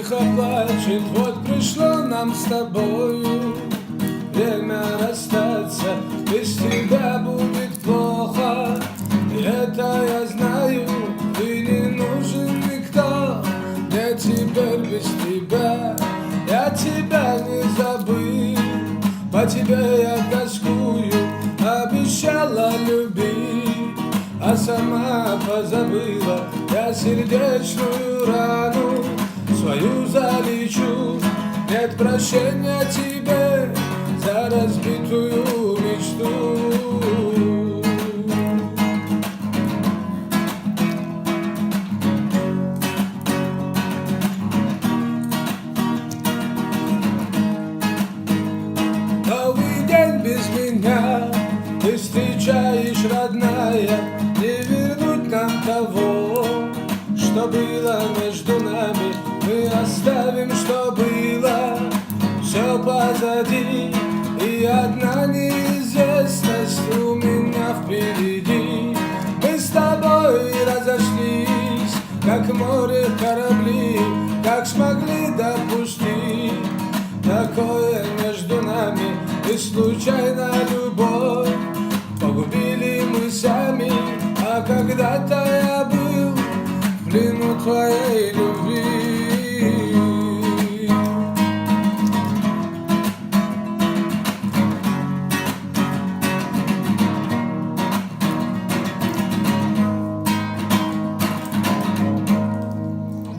тихо плачет. Вот пришло нам с тобою время расстаться. Без тебя будет плохо, это я знаю. Ты не нужен никто, мне теперь без тебя. Я тебя не забыл, по тебе я тоскую. Обещала любить, а сама позабыла. Я сердечную рану свою залечу. Нет прощения тебе за разбитую мечту. Новый день без меня ты встречаешь, родная. Не вернуть нам того, что было между нами. Мы оставим, что было, все позади. И одна неизвестность у меня впереди. Мы с тобой разошлись, как море корабли. Как смогли допустить такое между нами? И случайно любовь погубили мы сами. А когда-то я был в плену твоей любви.